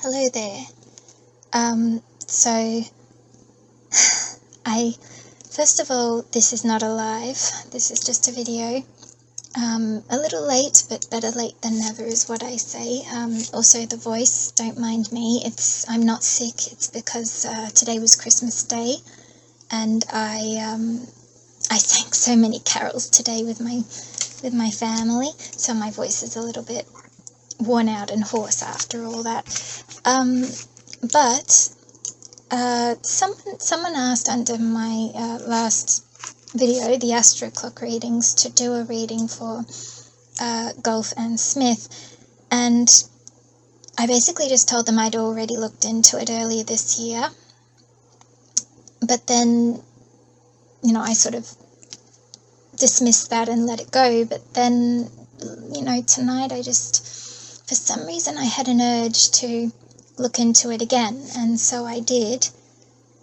Hello there. So first of all, this is not a live, this is just a video. A little late, but better late than never is what I say. Also the voice, don't mind me, I'm not sick, it's because today was Christmas Day, and I sang so many carols today with my family, so my voice is a little bit worn out and hoarse after all that. But someone asked under my last video, the Astro Clock readings, to do a reading for Gulf and Smith, and I basically just told them I'd already looked into it earlier this year, but then, I sort of dismissed that and let it go. But then, tonight for some reason I had an urge to look into it again, and so I did,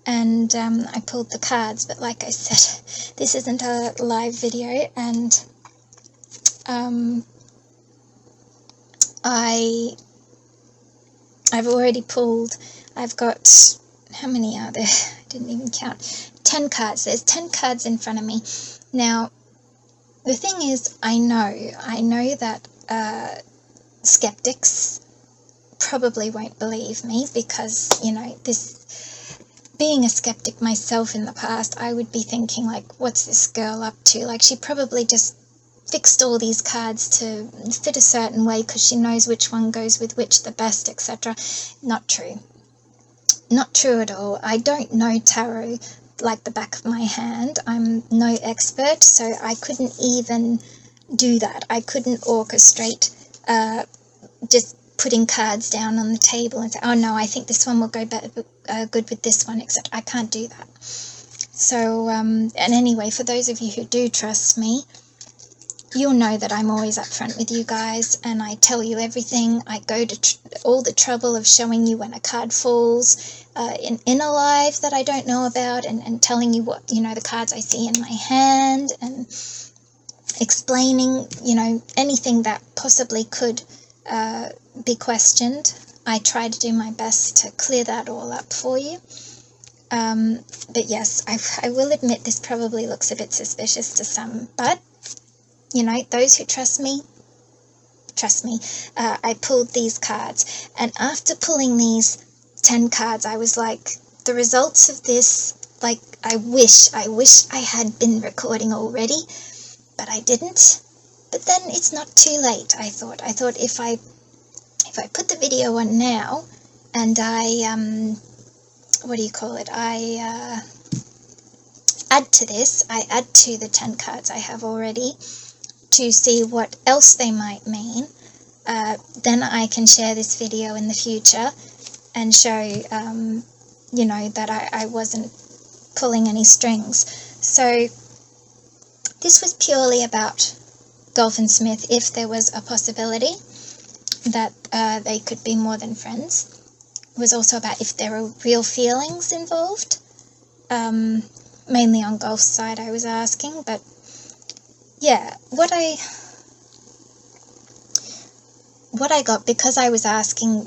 and I pulled the cards. But like I said, this isn't a live video, and I've already pulled, I've got, how many are there? I didn't even count. 10 cards. There's 10 cards in front of me. Now, the thing is, I know that skeptics probably won't believe me, because, being a skeptic myself in the past, I would be thinking, like, what's this girl up to? Like, she probably just fixed all these cards to fit a certain way because she knows which one goes with which the best, etc. Not true. Not true at all. I don't know tarot like the back of my hand. I'm no expert, so I couldn't even do that. I couldn't orchestrate just putting cards down on the table and say, oh no, I think this one will go better, good with this one, etc. I can't do that. So, and anyway, for those of you who do trust me, you'll know that I'm always upfront with you guys, and I tell you everything. I go to all the trouble of showing you when a card falls in a live that I don't know about, and telling you what, the cards I see in my hand, and explaining, anything that possibly could be questioned. I try to do my best to clear that all up for you. But yes, I will admit this probably looks a bit suspicious to some, but those who trust me, I pulled these cards, and after pulling these 10 cards, I was like, the results of this, like, I wish I had been recording already, but I didn't. But then it's not too late, I thought if I put the video on now, and I add to this, I add to the 10 cards I have already, to see what else they might mean, then I can share this video in the future and show, that I wasn't pulling any strings. So this was purely about Gulf and Smith, if there was a possibility that they could be more than friends. It was also about if there were real feelings involved. Mainly on Gulf's side I was asking, but yeah, what I got, because I was asking,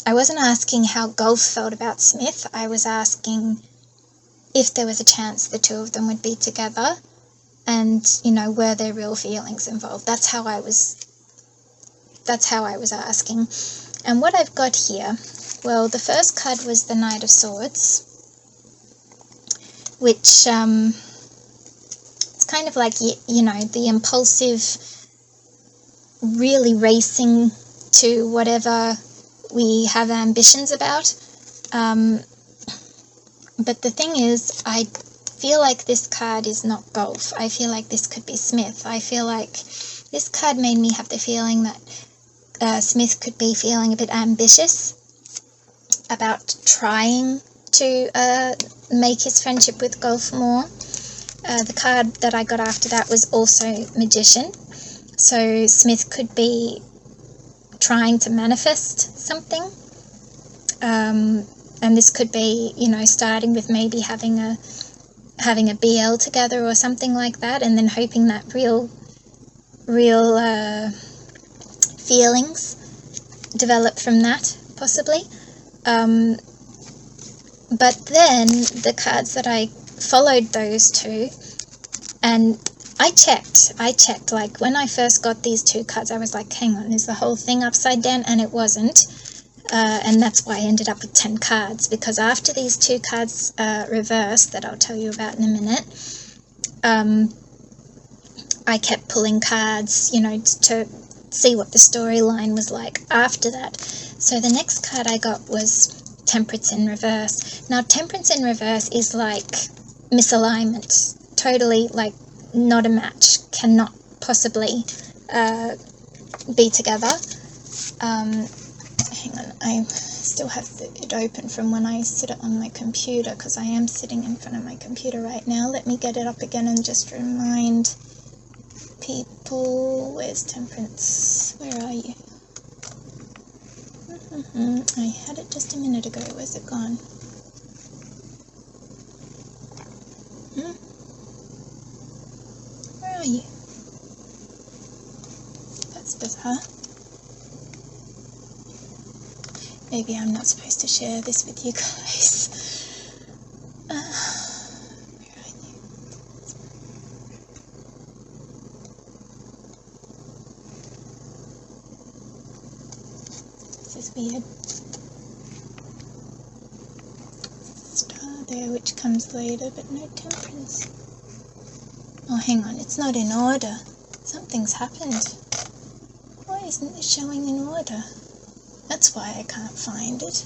I wasn't asking how Gulf felt about Smith, I was asking if there was a chance the two of them would be together, and, were there real feelings involved. That's how I was asking. And what I've got here, well, the first card was the Knight of Swords, which, it's kind of like, the impulsive, really racing to whatever we have ambitions about. But the thing is, I feel like this card is not Gulf. I feel like this could be Smith. I feel like this card made me have the feeling that Smith could be feeling a bit ambitious about trying to make his friendship with Gulf more. The card that I got after that was also Magician. So Smith could be trying to manifest something. And this could be, starting with maybe having a BL together or something like that, and then hoping that real feelings develop from that, possibly. But then the cards that I followed those two, and I checked, like when I first got these two cards, I was like, hang on, is the whole thing upside down? And it wasn't. And that's why I ended up with 10 cards, because after these two cards reversed, that I'll tell you about in a minute, I kept pulling cards, you know, to see what the storyline was like after that. So the next card I got was Temperance in reverse. Now, Temperance in reverse is like misalignment, totally like not a match, cannot possibly be together. Hang on, I still have it open from when I sit it on my computer, because I am sitting in front of my computer right now. Let me get it up again and just remind people. Where's Temperance? Where are you? I had it just a minute ago. Where's it gone? Where are you? That's bizarre. Maybe I'm not supposed to share this with you guys. Where are you? This is weird. Star there, which comes later, but no Temperance. Oh, hang on, it's not in order. Something's happened. Why isn't it showing in order? That's why I can't find it.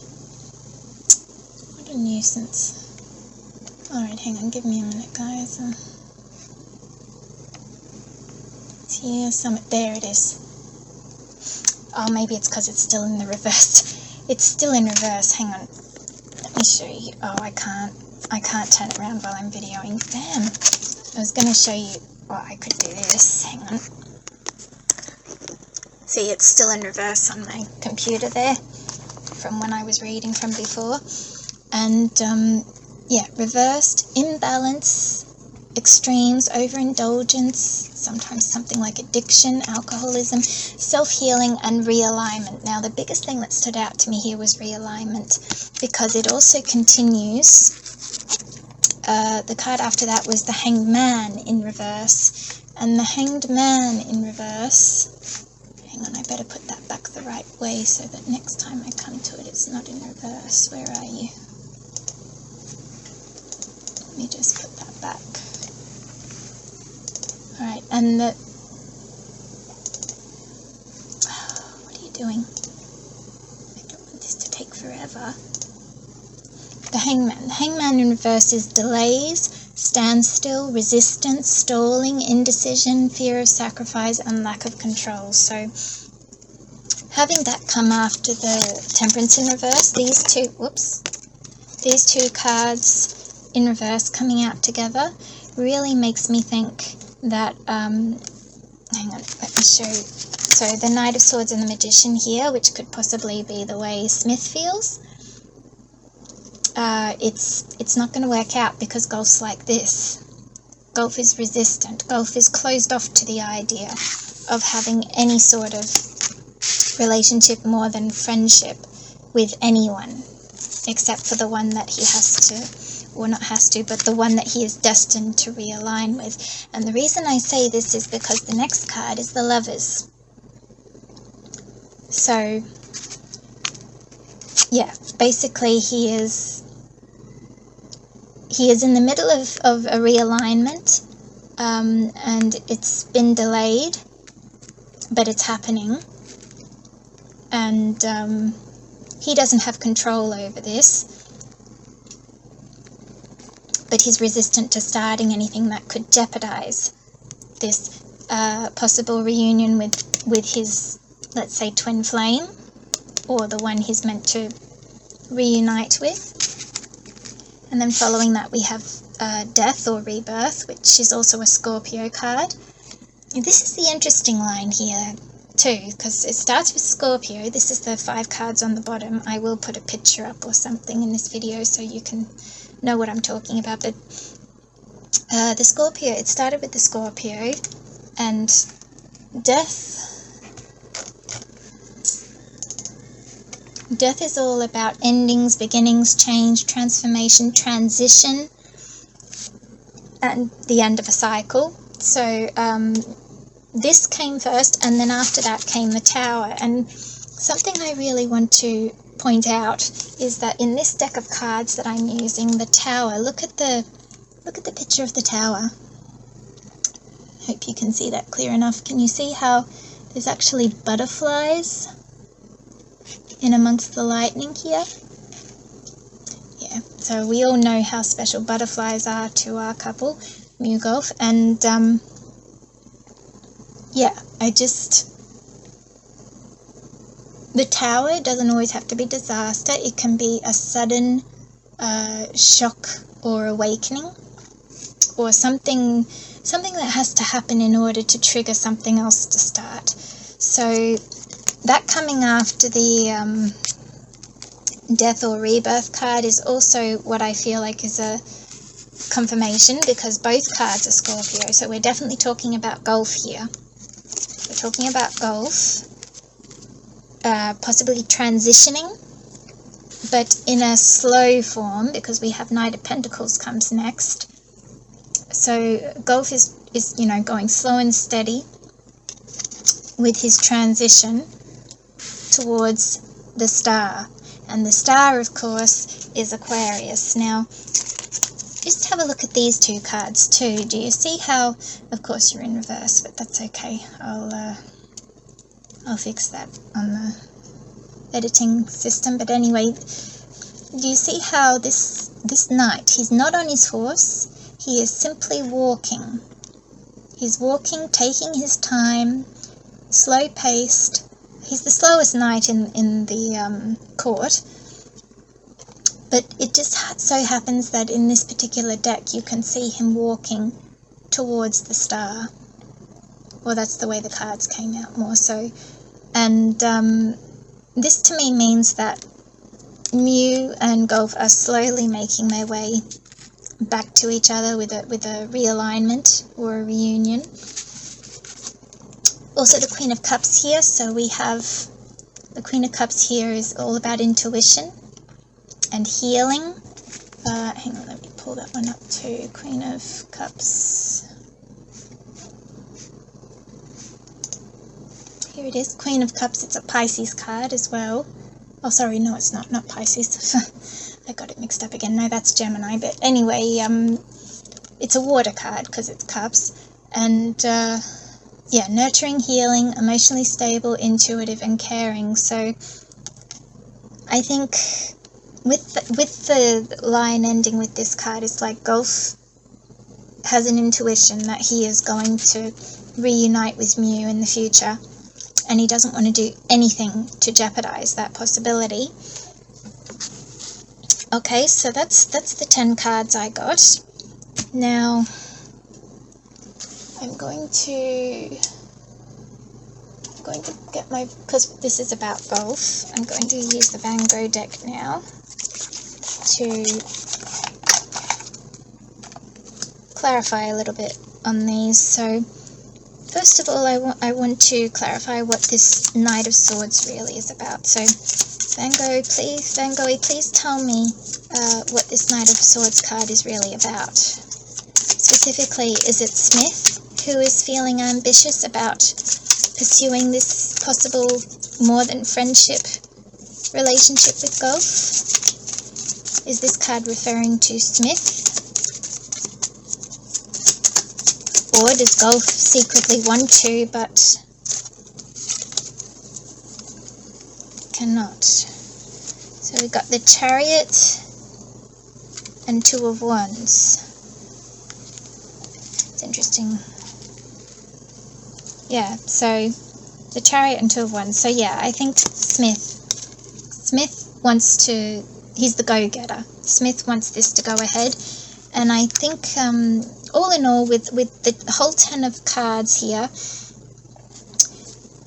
What a nuisance. Alright, hang on, give me a minute, guys. It's here, there it is. Oh, maybe it's because it's still in the reverse. It's still in reverse. Hang on. Let me show you. Oh, I can't turn it around while I'm videoing. Damn. I was going to show you. Oh, I could do this. Hang on. See, it's still in reverse on my computer there from when I was reading from before. And, yeah, reversed, imbalance, extremes, overindulgence, sometimes something like addiction, alcoholism, self-healing, and realignment. Now, the biggest thing that stood out to me here was realignment, because it also continues. The card after that was the Hanged Man in reverse. And the Hanged Man in reverse... Hang on, I better put that back the right way so that next time I come to it, it's not in reverse. Where are you? Let me just put that back. Alright, and the... Oh, what are you doing? I don't want this to take forever. The Hangman. The Hangman in reverse is delays, standstill, resistance, stalling, indecision, fear of sacrifice, and lack of control. So having that come after the Temperance in reverse, these two cards in reverse coming out together really makes me think that, hang on, let me show you. So the Knight of Swords and the Magician here, which could possibly be the way Smith feels, it's not going to work out, because Gulf's like this. Gulf is resistant. Gulf is closed off to the idea of having any sort of relationship more than friendship with anyone, except for the one that he has to, or not has to, but the one that he is destined to realign with. And the reason I say this is because the next card is the Lovers. So, yeah, basically he is in the middle of a realignment, and it's been delayed, but it's happening, and he doesn't have control over this, but he's resistant to starting anything that could jeopardize this possible reunion with his, let's say, twin flame, or the one he's meant to reunite with. And then following that we have Death or Rebirth, which is also a Scorpio card. And this is the interesting line here too, because it starts with Scorpio. This is the 5 cards on the bottom. I will put a picture up or something in this video so you can know what I'm talking about. But the Scorpio, it started with the Scorpio, and Death Death is all about endings, beginnings, change, transformation, transition, and the end of a cycle. So this came first, and then after that came the Tower. And something I really want to point out is that in this deck of cards that I'm using, the Tower, look at the picture of the Tower. Hope you can see that clear enough. Can you see how there's actually butterflies in amongst the lightning here? Yeah, so we all know how special butterflies are to our couple, MewGulf, and yeah, the Tower doesn't always have to be disaster. It can be a sudden shock or awakening, or something that has to happen in order to trigger something else to start. So that coming after the death or rebirth card is also what I feel like is a confirmation, because both cards are Scorpio. So we're definitely talking about Gulf here. We're talking about Gulf, possibly transitioning, but in a slow form, because we have Knight of Pentacles comes next. So Gulf is going slow and steady with his transition towards the Star. And the Star, of course, is Aquarius. Now, just have a look at these two cards too. Do you see how, of course you're in reverse, but that's okay. I'll fix that on the editing system. But anyway, do you see how this knight, he's not on his horse, he is simply walking. He's walking, taking his time, slow-paced. He's the slowest knight in the court. But it just so happens that in this particular deck you can see him walking towards the Star. Well, that's the way the cards came out more so. And this to me means that Mew and Gulf are slowly making their way back to each other with a realignment or a reunion. Also the Queen of Cups here, so we have the Queen of Cups here is all about intuition and healing. Hang on, let me pull that one up too. Queen of Cups. Here it is, Queen of Cups. It's a Pisces card as well. Oh, sorry, no, it's not Pisces. I got it mixed up again. No, that's Gemini. But anyway, it's a water card because it's cups. And yeah, nurturing, healing, emotionally stable, intuitive, and caring. So I think with the line ending with this card, it's like Gulf has an intuition that he is going to reunite with Mew in the future, and he doesn't want to do anything to jeopardize that possibility. Okay, so that's the 10 cards I got. Now I'm going to get my, because this is about Gulf, I'm going to use the Van Gogh deck now to clarify a little bit on these. So first of all, I want to clarify what this Knight of Swords really is about. So Van Gogh, please tell me what this Knight of Swords card is really about. Specifically, is it Smith who is feeling ambitious about pursuing this possible more than friendship relationship with Gulf? Is this card referring to Smith? Or does Gulf secretly want to but cannot? So we got the Chariot and Two of Wands. It's interesting. Yeah, so the Chariot and Two of Wands. So yeah, I think Smith wants to, he's the go-getter. Smith wants this to go ahead. And I think all in all, with the whole 10 of cards here,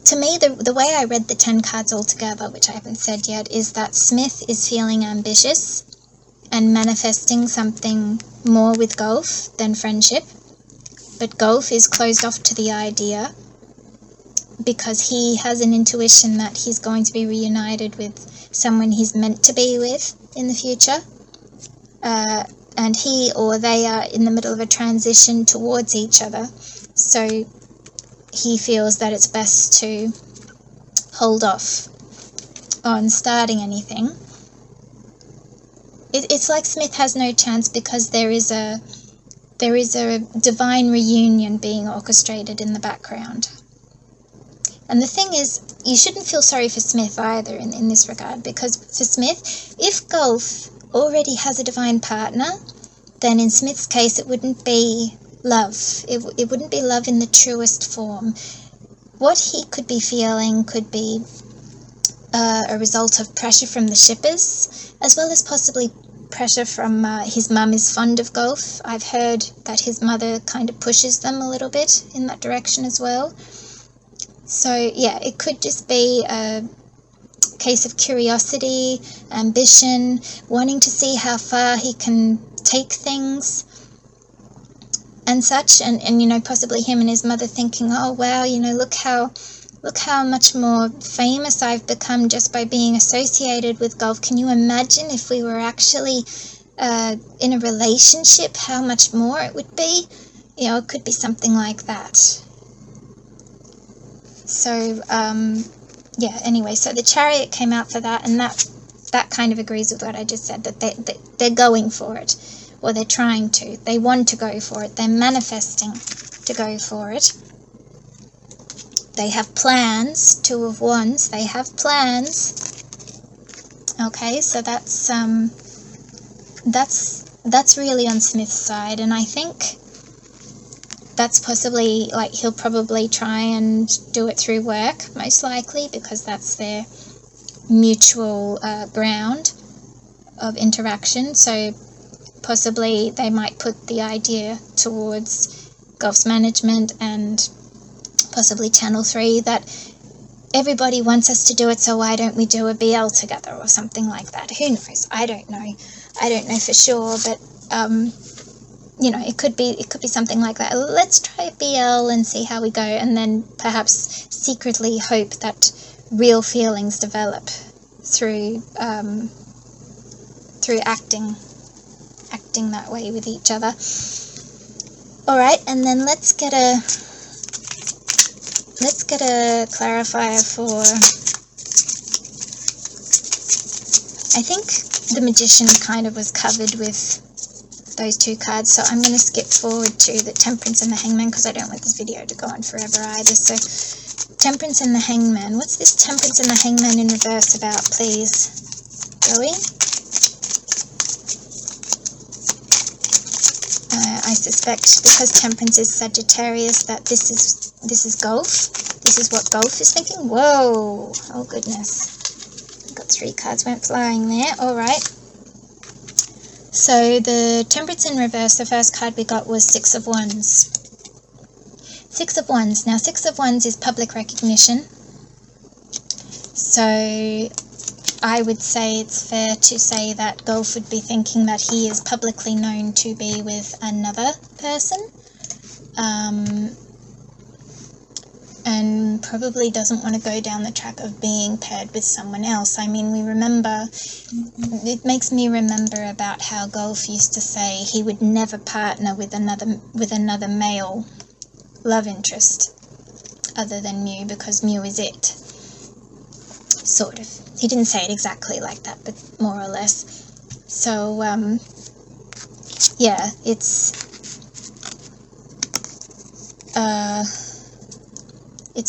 to me, the way I read the 10 cards all together, which I haven't said yet, is that Smith is feeling ambitious and manifesting something more with Gulf than friendship. But Gulf is closed off to the idea because he has an intuition that he's going to be reunited with someone he's meant to be with in the future. And he or they are in the middle of a transition towards each other. So he feels that it's best to hold off on starting anything. It's like Smith has no chance because there is a divine reunion being orchestrated in the background. And the thing is, you shouldn't feel sorry for Smith either in this regard, because for Smith, if Gulf already has a divine partner, then in Smith's case it wouldn't be love. It wouldn't be love in the truest form. What he could be feeling could be a result of pressure from the shippers, as well as possibly pressure from his mum is fond of Gulf. I've heard that his mother kind of pushes them a little bit in that direction as well. So yeah, it could just be a case of curiosity, ambition, wanting to see how far he can take things and such, and you know, possibly him and his mother thinking, oh wow, you know, look how much more famous I've become just by being associated with Gulf. Can you imagine if we were actually in a relationship, how much more it would be? You know, it could be something like that. So yeah, anyway, so the Chariot came out for that, and that kind of agrees with what I just said, that they're going for it, or they're trying to. They want to go for it. They're manifesting to go for it. They have plans. Two of Wands. They have plans. Okay, so that's really on Smith's side, and I think that's possibly, like, he'll probably try and do it through work, most likely, because that's their mutual ground of interaction. So possibly they might put the idea towards Gulf's management and possibly Channel 3 that everybody wants us to do it, so why don't we do a BL together or something like that. Who knows? I don't know for sure, but you know, it could be something like that. Let's try a BL and see how we go, and then perhaps secretly hope that real feelings develop through acting that way with each other. All right, and then let's get a clarifier for, I think the Magician kind of was covered with those two cards, so I'm going to skip forward to the Temperance and the Hangman because I don't want this video to go on forever either. So Temperance and the Hangman. What's this Temperance and the Hangman in reverse about, please? Joey? I suspect because Temperance is Sagittarius that this is Gulf. This is what Gulf is thinking. Whoa! Oh goodness. Got 3 cards went flying there. Alright. So the Temperance in reverse, the first card we got was 6 of Wands. 6 of Wands. Now 6 of Wands is public recognition. So I would say it's fair to say that Gulf would be thinking that he is publicly known to be with another person. And probably doesn't want to go down the track of being paired with someone else. I mean, we remember, it makes me remember about how Gulf used to say he would never partner with another male love interest other than Mew, because Mew is it. Sort of. He didn't say it exactly like that, but more or less. So, yeah, it's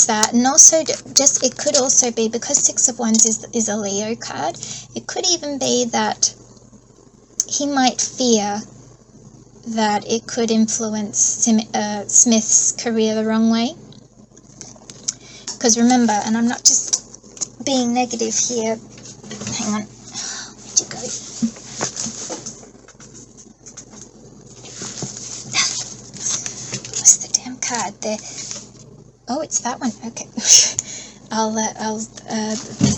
that, and also just, it could also be, because 6 of Wands is a Leo card, it could even be that he might fear that it could influence Smith's career the wrong way. Because remember, and I'm not just being negative here, hang on, where'd you go? What's the damn card there? Oh, it's that one. Okay. The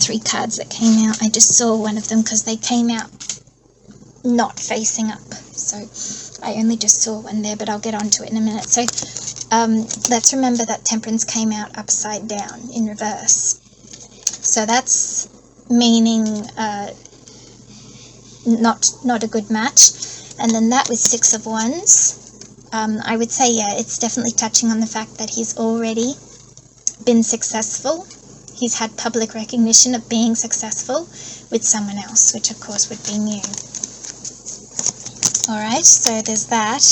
3 cards that came out, I just saw one of them because they came out not facing up. So I only just saw one there, but I'll get onto it in a minute. So let's remember that Temperance came out upside down in reverse. So that's meaning not a good match. And then that was Six of Wands. I would say, yeah, it's definitely touching on the fact that he's already been successful. He's had public recognition of being successful with someone else, which of course would be Mew. Alright, so there's that.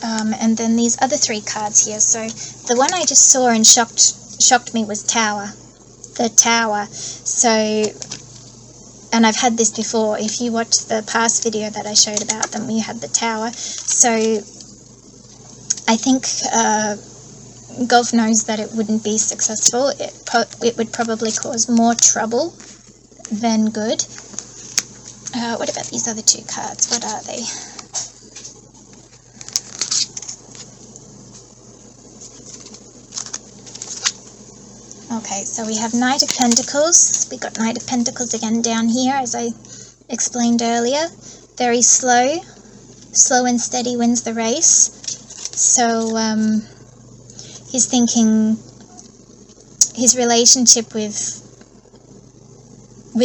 And then these other three cards here. So the one I just saw and shocked me was Tower. The Tower. So, and I've had this before. If you watched the past video that I showed about them, we had the Tower. So I think Gulf knows that it wouldn't be successful. It would probably cause more trouble than good. What about these other two cards? What are they? Okay, so we have Knight of Pentacles. We got Knight of Pentacles again down here, as I explained earlier. Very slow. Slow and steady wins the race. So, he's thinking his relationship with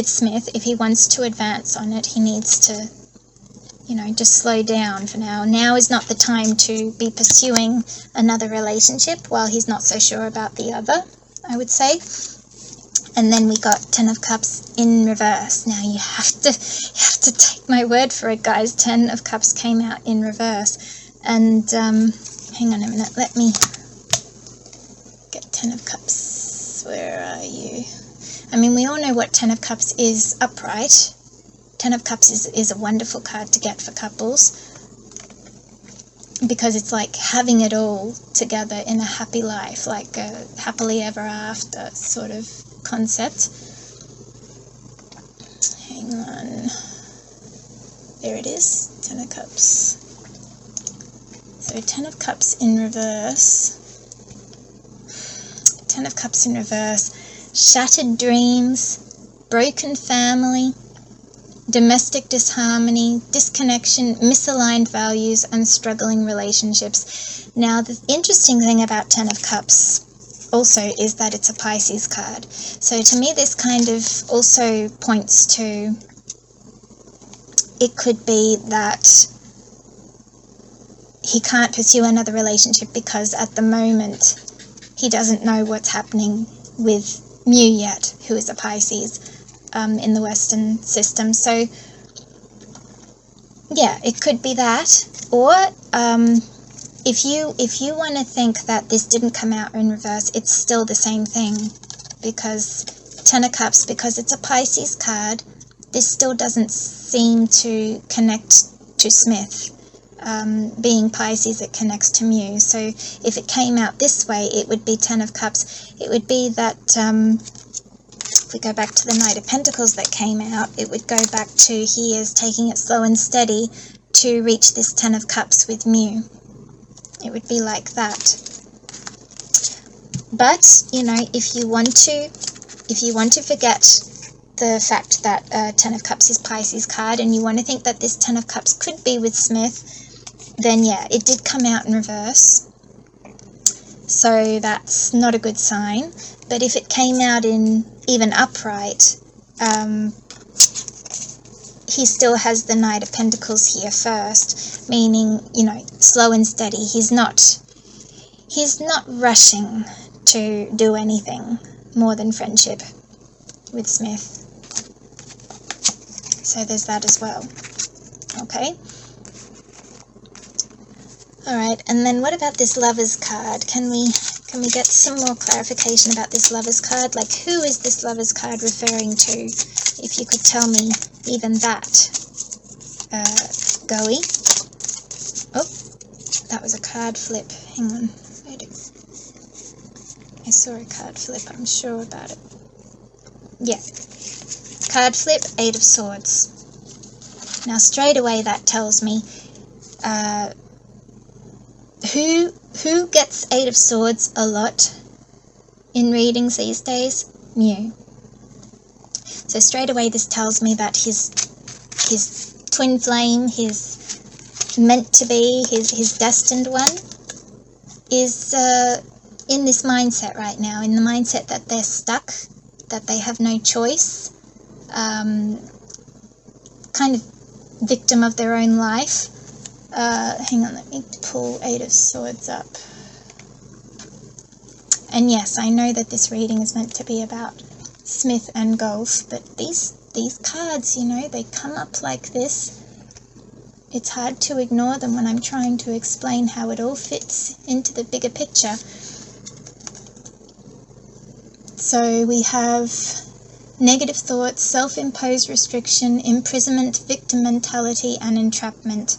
Smith, if he wants to advance on it, he needs to, you know, just slow down for now. Now is not the time to be pursuing another relationship while he's not so sure about the other, I would say. And then we got Ten of Cups in reverse. Now you have to take my word for it, guys. 10 of Cups came out in reverse. And hang on a minute, let me get 10 of Cups. Where are you? I mean, we all know what 10 of Cups is upright. 10 of Cups is a wonderful card to get for couples, because it's like having it all together in a happy life, like a happily ever after sort of concept. Hang on. There it is, 10 of Cups. So 10 of Cups in reverse. 10 of Cups in reverse. Shattered dreams, broken family, domestic disharmony, disconnection, misaligned values, and struggling relationships. Now, the interesting thing about 10 of Cups also is that it's a Pisces card. So to me, this kind of also points to, it could be that he can't pursue another relationship because at the moment he doesn't know what's happening with Mew yet, who is a Pisces in the Western system. So yeah, it could be that. Or if you want to think that this didn't come out in reverse, it's still the same thing, because 10 of Cups, because it's a Pisces card, this still doesn't seem to connect to Smith. Being Pisces, it connects to Mew. So if it came out this way, it would be 10 of Cups. It would be that, if we go back to the Knight of Pentacles that came out, it would go back to he is taking it slow and steady to reach this 10 of Cups with Mew. It would be like that. But, you know, if you want to forget the fact that 10 of Cups is Pisces card, and you want to think that this 10 of Cups could be with Smith, then yeah, it did come out in reverse. So that's not a good sign. But if it came out in even upright, he still has the Knight of Pentacles here first, meaning, you know, slow and steady. He's not rushing to do anything more than friendship with Smith. So there's that as well. Okay. Alright, and then what about this Lovers card? Can we get some more clarification about this Lovers card? Like, who is this Lovers card referring to? If you could tell me even that. Goey. Oh, that was a card flip. Hang on. I saw a card flip, I'm sure about it. Yeah. Card flip, 8 of Swords. Now, straight away that tells me who gets 8 of Swords a lot in readings these days? Mew. So straight away this tells me that his twin flame, his meant to be, his destined one, is in this mindset right now, in the mindset that they're stuck, that they have no choice, kind of victim of their own life. Hang on, let me pull 8 of Swords up. And yes, I know that this reading is meant to be about Smith and Gulf, but these cards, you know, they come up like this. It's hard to ignore them when I'm trying to explain how it all fits into the bigger picture. So we have negative thoughts, self-imposed restriction, imprisonment, victim mentality, and entrapment.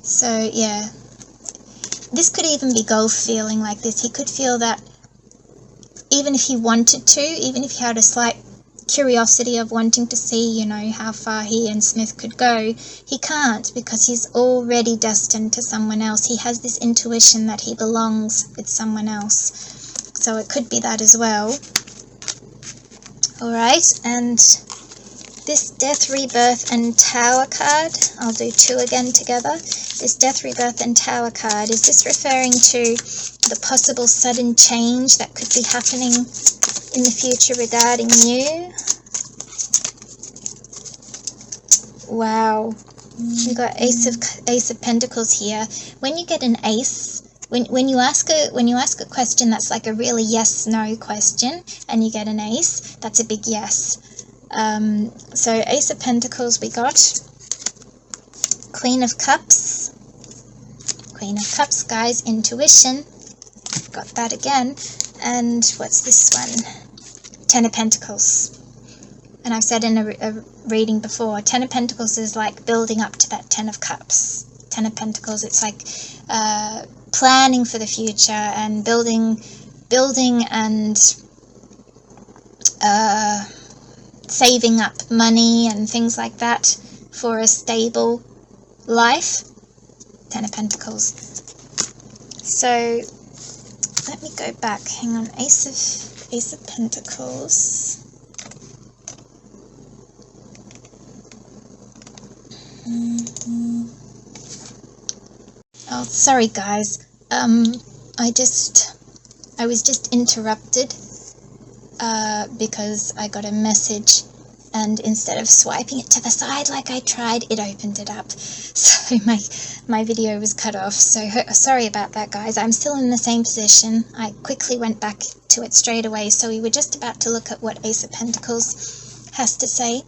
So yeah, this could even be Gulf feeling like this. He could feel that even if he wanted to, even if he had a slight curiosity of wanting to see, you know, how far he and Smith could go, he can't, because he's already destined to someone else. He has this intuition that he belongs with someone else. So it could be that as well. Alright, and this Death, Rebirth and Tower card, I'll do 2 again together. This Death, Rebirth and Tower card, is this referring to the possible sudden change that could be happening in the future regarding you? Wow, you got Ace of Pentacles here. When you get an ace, when you ask a question that's like a really yes/no question, and you get an ace, that's a big yes. So Ace of Pentacles we got, Queen of Cups. Queen of Cups, guys, intuition. Got that again. And what's this one? 10 of Pentacles. And I've said in a reading before, 10 of Pentacles is like building up to that 10 of Cups. 10 of Pentacles, it's like planning for the future and building and saving up money and things like that for a stable life. 10 of Pentacles. So let me go back. Hang on. Ace of Pentacles. Oh, sorry guys. I was just interrupted because I got a message, and instead of swiping it to the side like I tried, it opened it up. So my video was cut off. So sorry about that, guys. I'm still in the same position. I quickly went back to it straight away. So we were just about to look at what Ace of Pentacles has to say.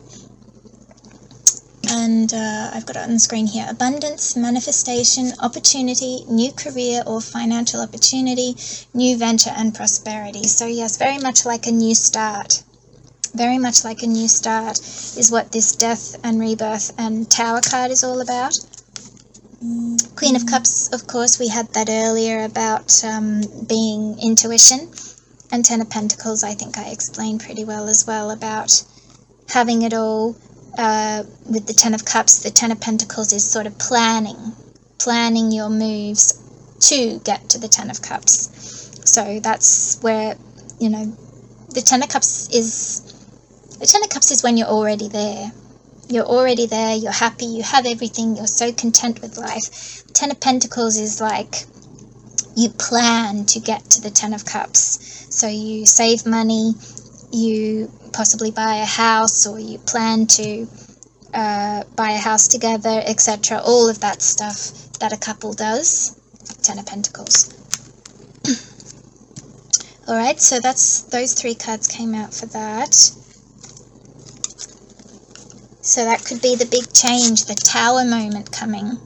And I've got it on the screen here. Abundance, manifestation, opportunity, new career or financial opportunity, new venture and prosperity. So yes, very much like a new start. Very much like a new start is what this Death and Rebirth and Tower card is all about. Queen of Cups, of course, we had that earlier about being intuition. And 10 of Pentacles, I think I explained pretty well as well about having it all. With the 10 of Cups, the 10 of Pentacles is sort of planning your moves to get to the 10 of Cups. So that's where, you know, the 10 of Cups is when you're already there. You're already there, you're happy, you have everything, you're so content with life. 10 of Pentacles is like you plan to get to the 10 of Cups. So you save money, you possibly buy a house, or you plan to buy a house together, etc. All of that stuff that a couple does. 10 of Pentacles. Alright, so those 3 cards came out for that. So that could be the big change, the Tower moment coming.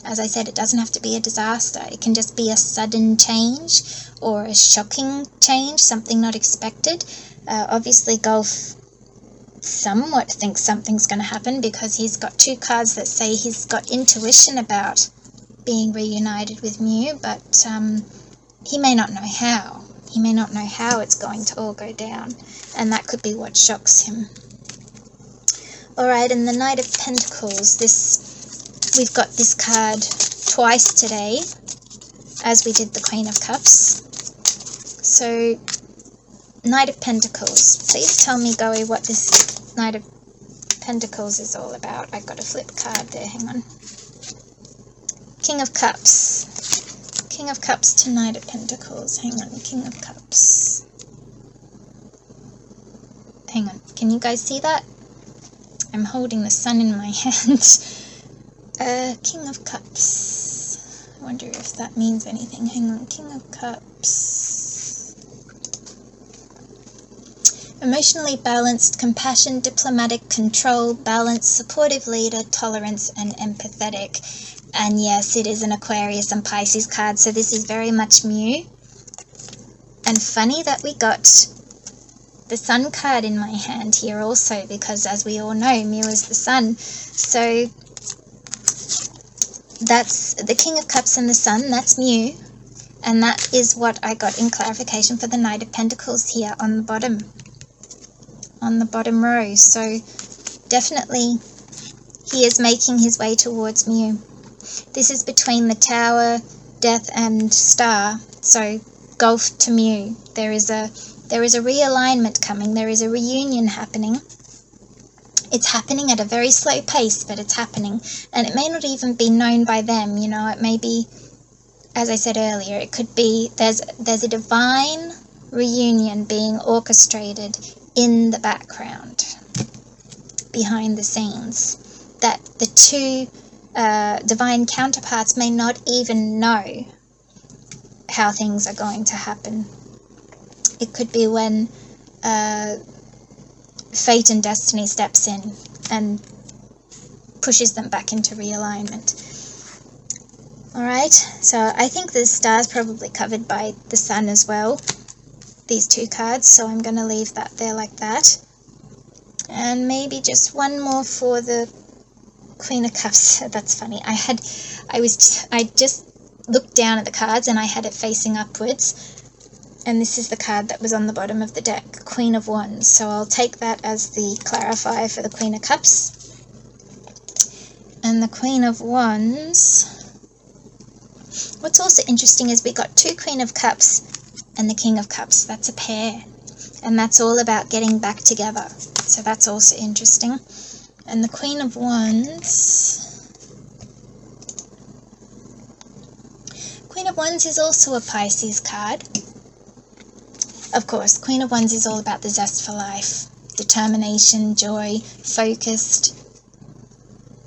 As I said, it doesn't have to be a disaster. It can just be a sudden change or a shocking change, something not expected. Obviously, Gulf somewhat thinks something's going to happen because he's got 2 cards that say he's got intuition about being reunited with Mew, but he may not know how. He may not know how it's going to all go down, and that could be what shocks him. Alright, and the Knight of Pentacles, we've got this card twice today, as we did the Queen of Cups. So, Knight of Pentacles. Please tell me, Goey, what this Knight of Pentacles is all about. I've got a flip card there, hang on. King of Cups. King of Cups to Knight of Pentacles. Hang on, King of Cups. Hang on, can you guys see that? I'm holding the sun in my hand. King of Cups. I wonder if that means anything. Hang on, King of Cups. Emotionally balanced, compassion, diplomatic, control, balance, supportive leader, tolerance, and empathetic. And yes, it is an Aquarius and Pisces card, so this is very much Mew. And funny that we got the Sun card in my hand here also, because as we all know, Mew is the Sun. So that's the King of Cups and the Sun, that's Mew. And that is what I got in clarification for the Knight of Pentacles here on the bottom row. So definitely he is making his way towards Mew. This is between the Tower, Death, and Star. So Gulf to Mew. There is a realignment coming. There is a reunion happening. It's happening at a very slow pace, but it's happening. And it may not even be known by them. You know, it may be, as I said earlier, it could be there's a divine reunion being orchestrated in the background, behind the scenes, that the two divine counterparts may not even know how things are going to happen. It could be when fate and destiny steps in and pushes them back into realignment. Alright, so I think the Star's probably covered by the Sun as well, these two cards, so I'm going to leave that there like that. And maybe just one more for the Queen of Cups. That's funny. I just looked down at the cards and I had it facing upwards. And this is the card that was on the bottom of the deck, Queen of Wands. So I'll take that as the clarifier for the Queen of Cups. And the Queen of Wands. What's also interesting is we got two Queen of Cups and the King of Cups. That's a pair. And that's all about getting back together. So that's also interesting. And the Queen of Wands. Queen of Wands is also a Pisces card. Of course, Queen of Wands is all about the zest for life, determination, joy, focused,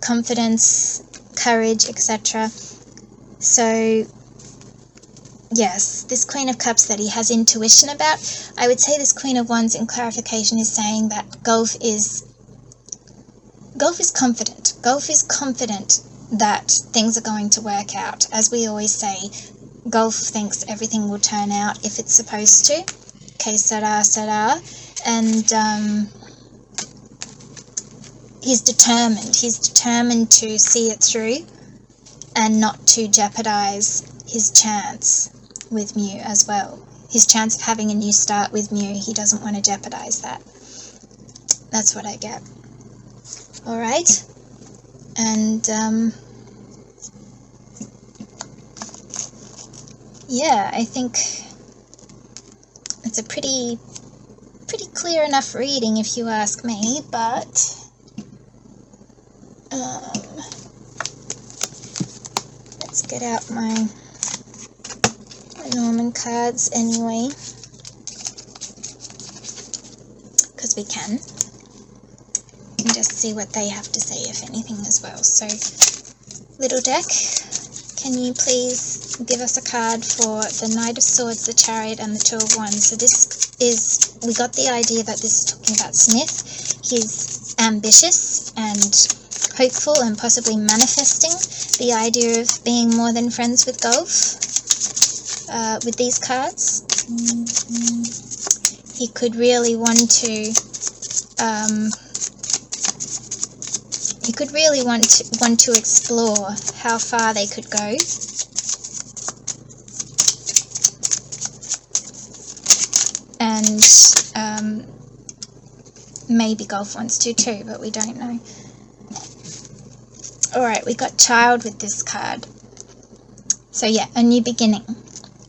confidence, courage, etc. So, yes, this Queen of Cups that he has intuition about, I would say this Queen of Wands in clarification is saying that Gulf is confident. Gulf is confident that things are going to work out. As we always say, Gulf thinks everything will turn out if it's supposed to. Que sera, sera. And he's determined. He's determined to see it through and not to jeopardize his chance with Mew as well. His chance of having a new start with Mew, he doesn't want to jeopardize that. That's what I get. Alright, and yeah, I think it's a pretty clear enough reading if you ask me, but let's get out my Norman cards anyway, because we can. And just see what they have to say, if anything, as well. So, little deck, can you please give us a card for the Knight of Swords, the Chariot, and the Two of Wands? So this is, we got the idea that this is talking about Smith. He's ambitious and hopeful and possibly manifesting the idea of being more than friends with Gulf with these cards. He could really want to want to explore how far they could go. And maybe Gulf wants to too, but we don't know. Alright, we got Child with this card. So yeah, a new beginning.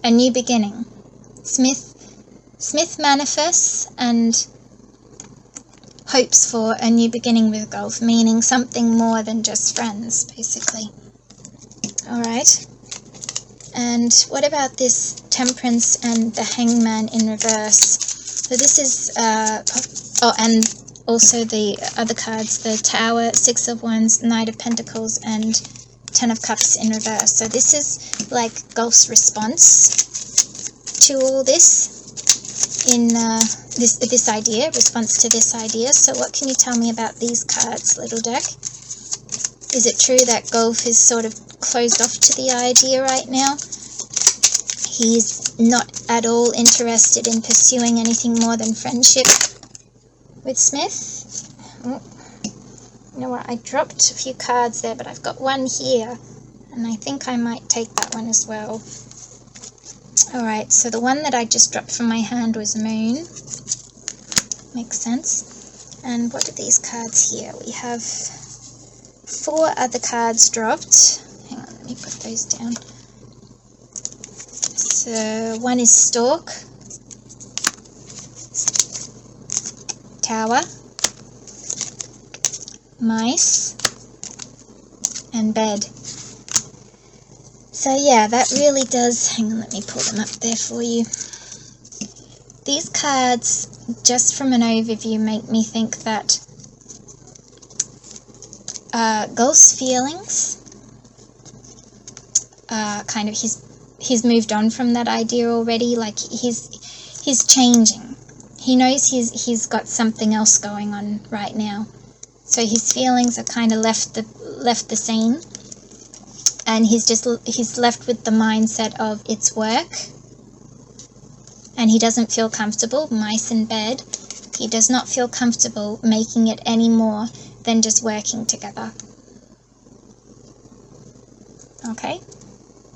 A new beginning. Smith manifests and hopes for a new beginning with Gulf, meaning something more than just friends, basically. Alright. And what about this Temperance and the Hangman in reverse? So this is, and also the other cards, the Tower, Six of Wands, Knight of Pentacles, and Ten of Cups in reverse. So this is like Gulf's response to all this, in this idea, response to this idea. So what can you tell me about these cards, little deck? Is it true that Gulf is sort of closed off to the idea right now? He's not at all interested in pursuing anything more than friendship with Smith. Oh, you know what, I dropped a few cards there, but I've got one here, and I think I might take that one as well. Alright, so the one that I just dropped from my hand was Moon. Makes sense. And what are these cards here? We have 4 other cards dropped. Hang on, let me put those down. So one is Stork, Tower, Mice, and Bed. So yeah, that really does, hang on, let me pull them up there for you. These cards, just from an overview, make me think that Gulf's feelings are kind of, he's moved on from that idea already. Like he's changing. He knows he's got something else going on right now. So his feelings are kind of left the scene, and he's left with the mindset of it's work, and he doesn't feel comfortable. Mice in Bed. He does not feel comfortable making it any more than just working together. Okay?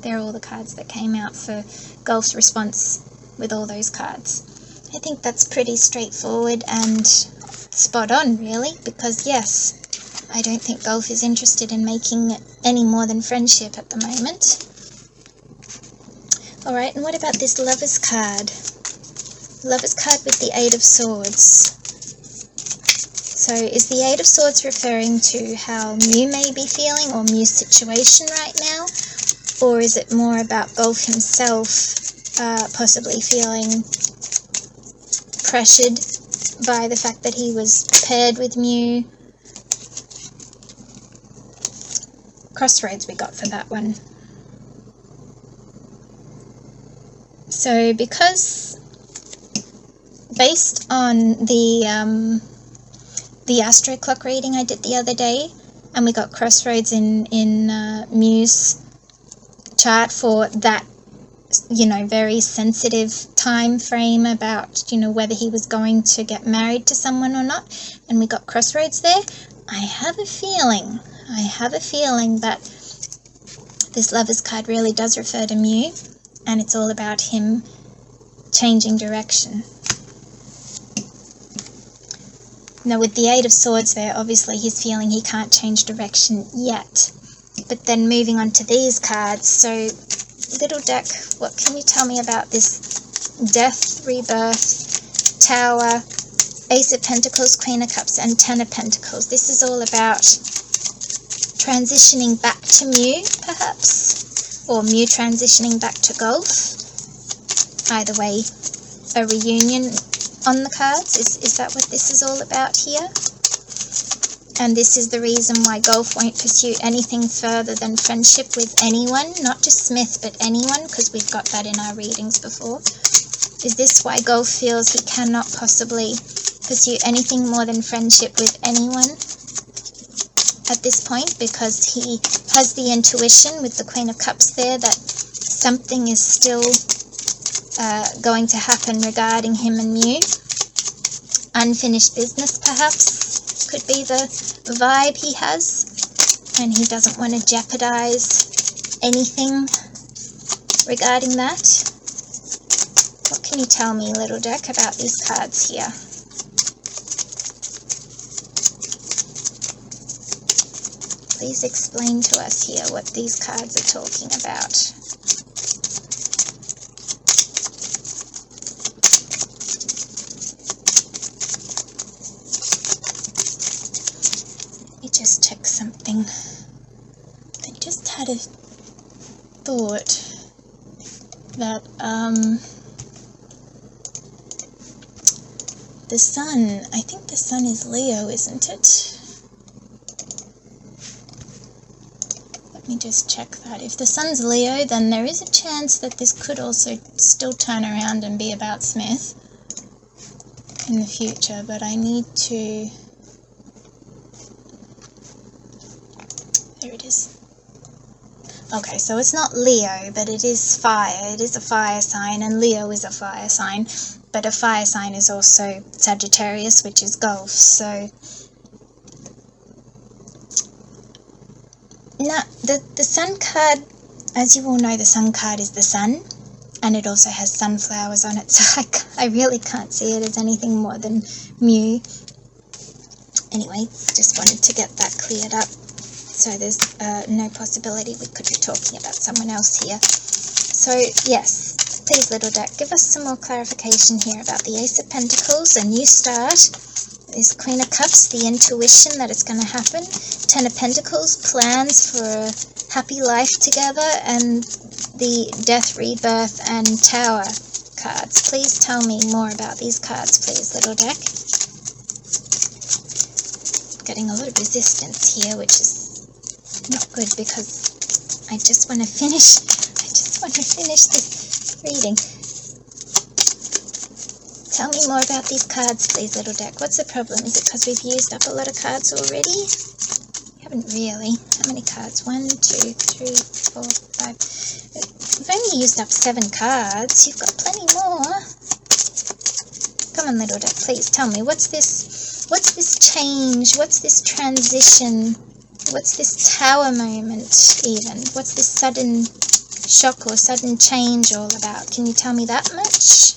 They're all the cards that came out for Gulf's response with all those cards. I think that's pretty straightforward and spot on, really, because yes, I don't think Gulf is interested in making it any more than friendship at the moment. Alright, and what about this Lover's card? Lover's card with the Eight of Swords. So is the Eight of Swords referring to how Mew may be feeling, or Mew's situation right now? Or is it more about Gulf himself possibly feeling pressured by the fact that he was paired with Mew? Crossroads we got for that one. So because based on the astro clock reading I did the other day, and we got Crossroads in Mew's chart for that, you know, very sensitive time frame about, you know, whether he was going to get married to someone or not, and we got Crossroads there. I have a feeling that this Lover's card really does refer to Mew, and it's all about him changing direction. Now with the Eight of Swords there, obviously he's feeling he can't change direction yet. But then moving on to these cards, so little deck, what can you tell me about this Death, Rebirth, Tower, Ace of Pentacles, Queen of Cups, and Ten of Pentacles? This is all about transitioning back to Mew, perhaps, or Mew transitioning back to Gulf. Either way, a reunion on the cards. Is that what this is all about here? And this is the reason why Gulf won't pursue anything further than friendship with anyone, not just Smith, but anyone, because we've got that in our readings before. Is this why Gulf feels he cannot possibly pursue anything more than friendship with anyone at this point? Because he has the intuition with the Queen of Cups there that something is still going to happen regarding him and Mew. Unfinished business, perhaps, could be the vibe he has, and he doesn't want to jeopardize anything regarding that. What can you tell me, little deck, about these cards here? Please explain to us here what these cards are talking about. Just check something. I just had a thought. that the sun, I think the sun is Leo, isn't it? Let me just check that. If the sun's Leo, then there is a chance that this could also still turn around and be about Smith in the future, but I need to... There it is. Okay, so it's not Leo, but it is fire. It is a fire sign, and Leo is a fire sign. But a fire sign is also Sagittarius, which is Gulf. So now the sun card, as you all know, the sun card is the sun, and it also has sunflowers on it. So I really can't see it as anything more than Mew. Anyway, just wanted to get that cleared up. So there's no possibility we could be talking about someone else here. So yes, please, little deck, give us some more clarification here about the Ace of Pentacles, a new start. This Queen of Cups, the intuition that it's going to happen. Ten of Pentacles, plans for a happy life together. And the Death, Rebirth, and Tower cards. Please tell me more about these cards, please, little deck. Getting a lot of resistance here, which is not good because I just want to finish this reading. Tell me more about these cards, please, little deck. What's the problem? Is it because we've used up a lot of cards already? We haven't really. How many cards? 1, 2, 3, 4, 5. We've only used up 7 cards. You've got plenty more. Come on, little deck, please tell me. What's this change? What's this transition? What's this tower moment even? What's this sudden shock or sudden change all about? Can you tell me that much?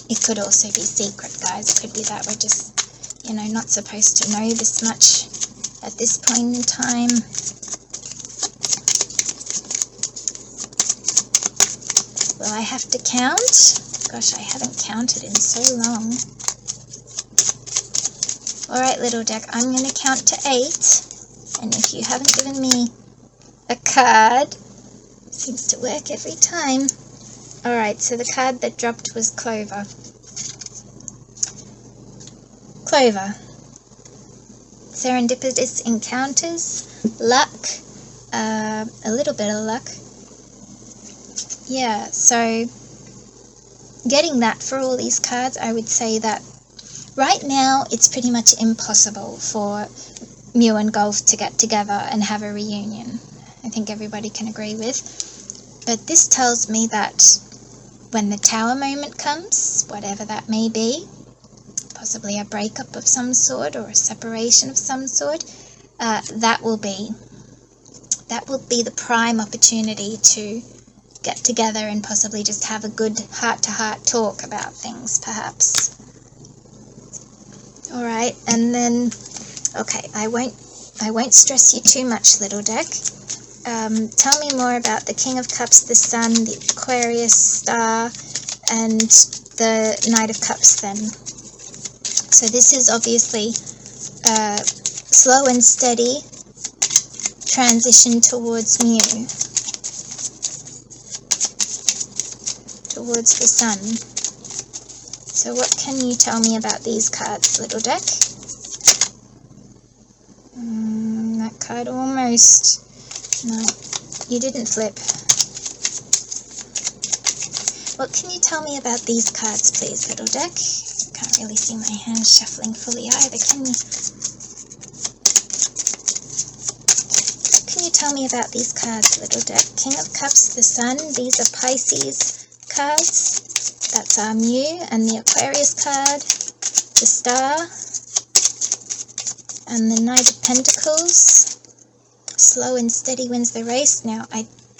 It could also be secret, guys. It could be that we're just, you know, not supposed to know this much at this point in time. Will I have to count? Gosh, I haven't counted in so long. Alright, little deck, I'm going to count to 8. And if you haven't given me a card, seems to work every time. Alright, so the card that dropped was Clover. Clover. Serendipitous encounters, luck, a little bit of luck. Yeah, so getting that for all these cards, I would say that right now it's pretty much impossible for Mew and Gulf to get together and have a reunion. I think everybody can agree with. But this tells me that when the tower moment comes, whatever that may be, possibly a breakup of some sort or a separation of some sort, that will be the prime opportunity to get together and possibly just have a good heart-to-heart talk about things, perhaps. Alright, and then, okay, I won't stress you too much, little deck. Tell me more about the King of Cups, the Sun, the Aquarius star, and the Knight of Cups then. So this is obviously slow and steady transition towards Mew, towards the Sun. So what can you tell me about these cards, little deck? That card almost... No, you didn't flip. What can you tell me about these cards, please, little deck? Can't really see my hands shuffling fully either, can you? What can you tell me about these cards, little deck? King of Cups, the Sun, these are Pisces cards. That's our Mew, and the Aquarius card, the Star, and the Knight of Pentacles. Slow and steady wins the race. Now,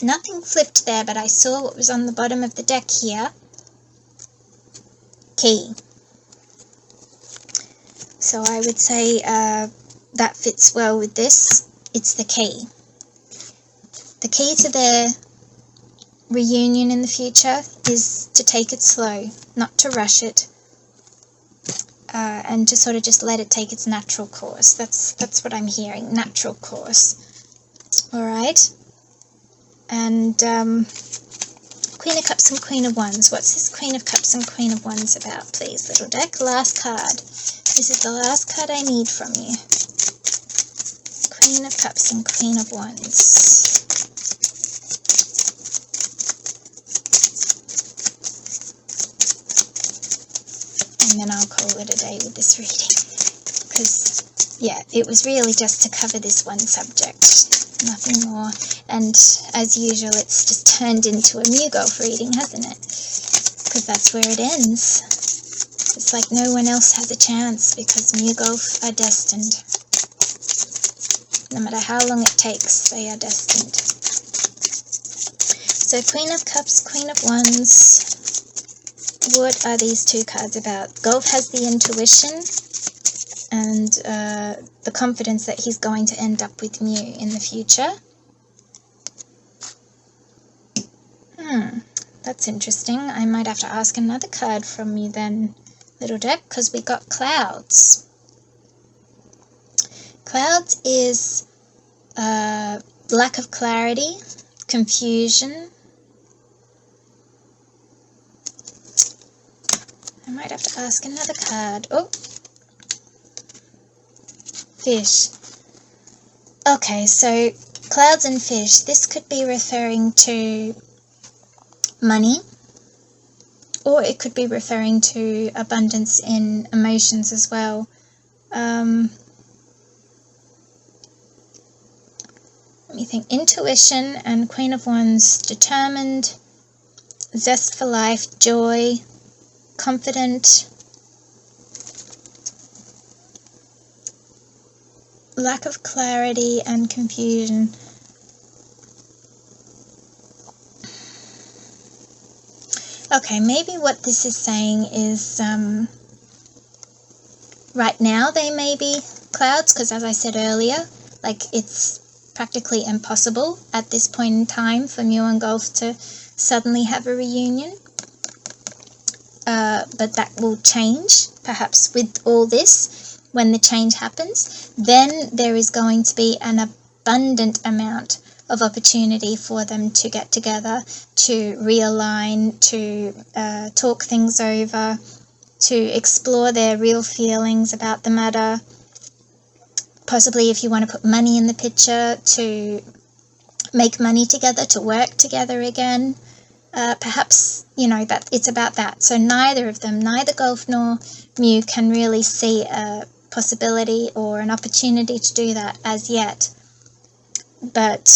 nothing flipped there, but I saw what was on the bottom of the deck here. Key. So I would say that fits well with this. It's the key. The key to their reunion in the future is to take it slow, not to rush it, and to sort of just let it take its natural course. That's what I'm hearing, natural course. Alright, and Queen of Cups and Queen of Wands. What's this Queen of Cups and Queen of Wands about, please, little deck? Last card. This is the last card I need from you. Queen of Cups and Queen of Wands. And then I'll call it a day with this reading. Because, yeah, it was really just to cover this one subject. Nothing more. And as usual, it's just turned into a MewGulf reading, hasn't it? Because that's where it ends. It's like no one else has a chance because MewGulf are destined. No matter how long it takes, they are destined. So Queen of Cups, Queen of Wands. What are these two cards about? Gulf has the intuition and the confidence that he's going to end up with Mew in the future. That's interesting. I might have to ask another card from you then, little deck, because we got Clouds. Clouds is lack of clarity, confusion. I might have to ask another card. Oh, Fish. Okay, so Clouds and Fish. This could be referring to money, or it could be referring to abundance in emotions as well. Let me think. Intuition and Queen of Wands, determined, zest for life, joy, confident, lack of clarity and confusion. Okay, maybe what this is saying is right now they may be clouds, because as I said earlier, like it's practically impossible at this point in time for Mew and Gulf to suddenly have a reunion. But that will change, perhaps with all this, when the change happens. Then there is going to be an abundant amount of opportunity for them to get together, to realign, to talk things over, to explore their real feelings about the matter. Possibly, if you want to put money in the picture, to make money together, to work together again. Perhaps, you know, that it's about that. So neither of them, neither Gulf nor Mew, can really see a possibility or an opportunity to do that as yet. But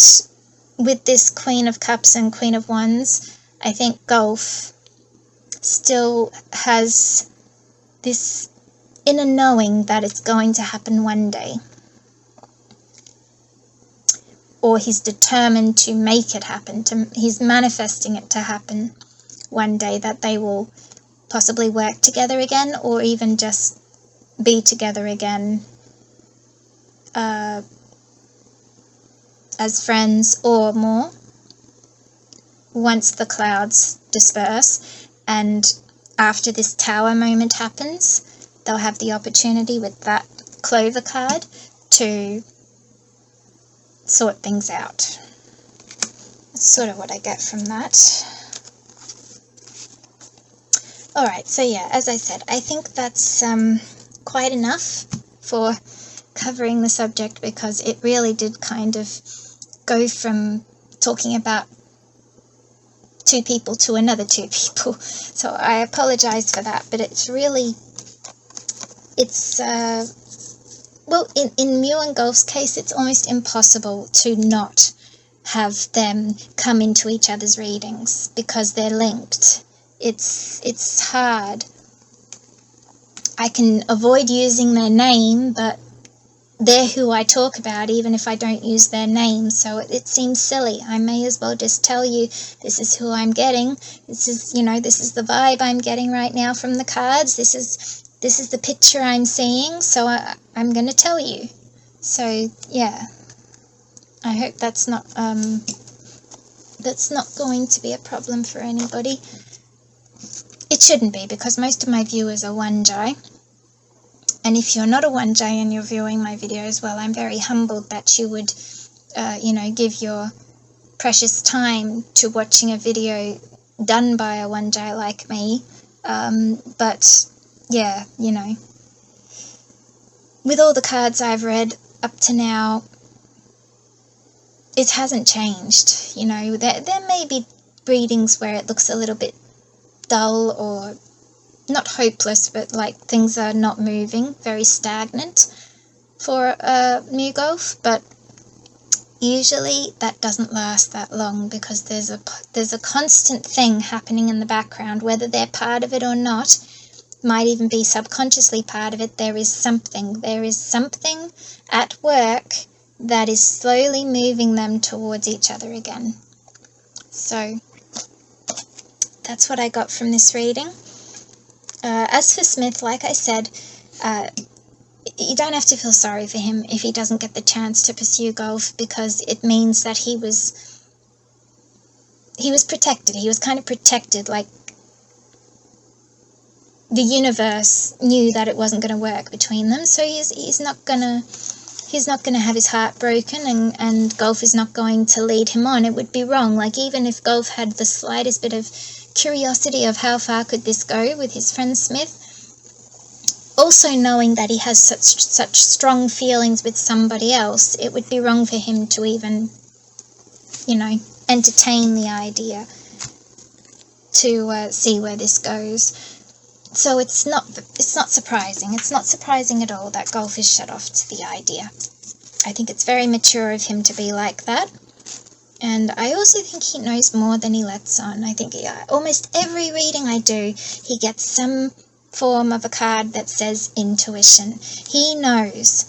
with this Queen of Cups and Queen of Wands, I think Gulf still has this inner knowing that it's going to happen one day. Or he's determined to make it happen. He's manifesting it to happen one day, that they will possibly work together again, or even just be together again as friends or more, once the clouds disperse. And after this Tower moment happens, they'll have the opportunity with that Clover card to sort things out. That's sort of what I get from that. Alright, so yeah, as I said, I think that's quite enough for covering the subject, because it really did kind of go from talking about two people to another two people. So I apologize for that, but it's really, well, in Mew and Gulf's case, it's almost impossible to not have them come into each other's readings, because they're linked. It's hard. I can avoid using their name, but they're who I talk about, even if I don't use their name, so it seems silly. I may as well just tell you, this is who I'm getting. This is, you know, this is the vibe I'm getting right now from the cards. This is the picture I'm seeing, so I'm going to tell you. So, yeah. I hope that's not going to be a problem for anybody. It shouldn't be, because most of my viewers are Wanjai. And if you're not a Wanjai and you're viewing my videos, well, I'm very humbled that you would, you know, give your precious time to watching a video done by a Wanjai like me. But yeah, you know, with all the cards I've read up to now, it hasn't changed. You know, there may be readings where it looks a little bit dull, or not hopeless, but like things are not moving, very stagnant for MewGulf, but usually that doesn't last that long, because there's a constant thing happening in the background, whether they're part of it or not, might even be subconsciously part of it. There is something at work that is slowly moving them towards each other again. So that's what I got from this reading. As for Smith, like I said, you don't have to feel sorry for him if he doesn't get the chance to pursue golf, because it means that he was protected. He was kind of protected, like the universe knew that it wasn't going to work between them, so he's not gonna have his heart broken, and golf is not going to lead him on. It would be wrong. Like, even if golf had the slightest bit of curiosity of how far could this go with his friend Smith, also knowing that he has such strong feelings with somebody else, it would be wrong for him to even, you know, entertain the idea to see where this goes. So it's not surprising. It's not surprising at all that golf is shut off to the idea. I think it's very mature of him to be like that. And I also think he knows more than he lets on. I think almost every reading I do, he gets some form of a card that says intuition. He knows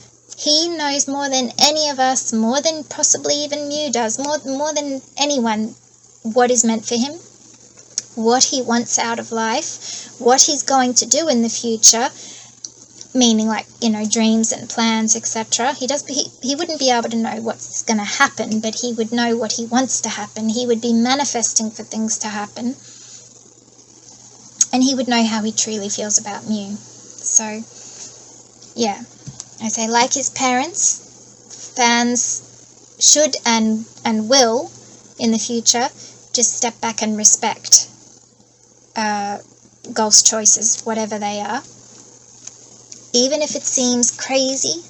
more than any of us, more than possibly even Mew does, more than anyone, what is meant for him, what he wants out of life, what he's going to do in the future, meaning, like, you know, dreams and plans, etc. He wouldn't be able to know what's going to happen, but he would know what he wants to happen. He would be manifesting for things to happen, and he would know how he truly feels about Mew. So yeah, I say, like his parents, fans should and will in the future just step back and respect Golf's choices, whatever they are. Even if it seems crazy,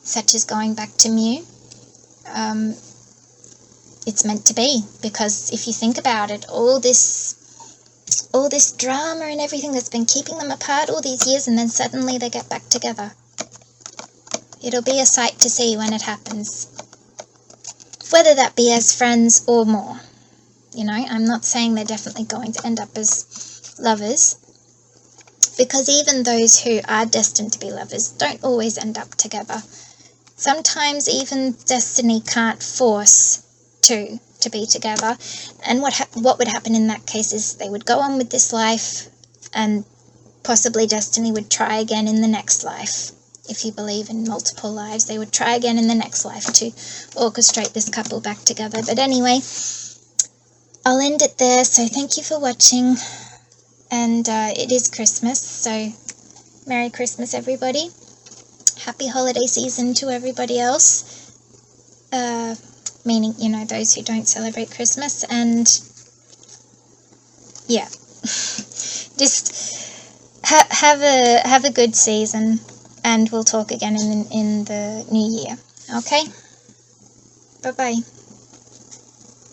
such as going back to Mew, it's meant to be, because if you think about it, all this drama and everything that's been keeping them apart all these years, and then suddenly they get back together. It'll be a sight to see when it happens, whether that be as friends or more. You know, I'm not saying they're definitely going to end up as lovers, because even those who are destined to be lovers don't always end up together. Sometimes even destiny can't force two to be together, and what would happen in that case is they would go on with this life, and possibly destiny would try again in the next life. If you believe in multiple lives, they would try again in the next life to orchestrate this couple back together. But anyway, I'll end it there. So thank you for watching, and it is Christmas, so Merry Christmas, everybody. Happy holiday season to everybody else, meaning, you know, those who don't celebrate Christmas. And yeah, just have a good season, and we'll talk again in the new year. Okay, bye bye.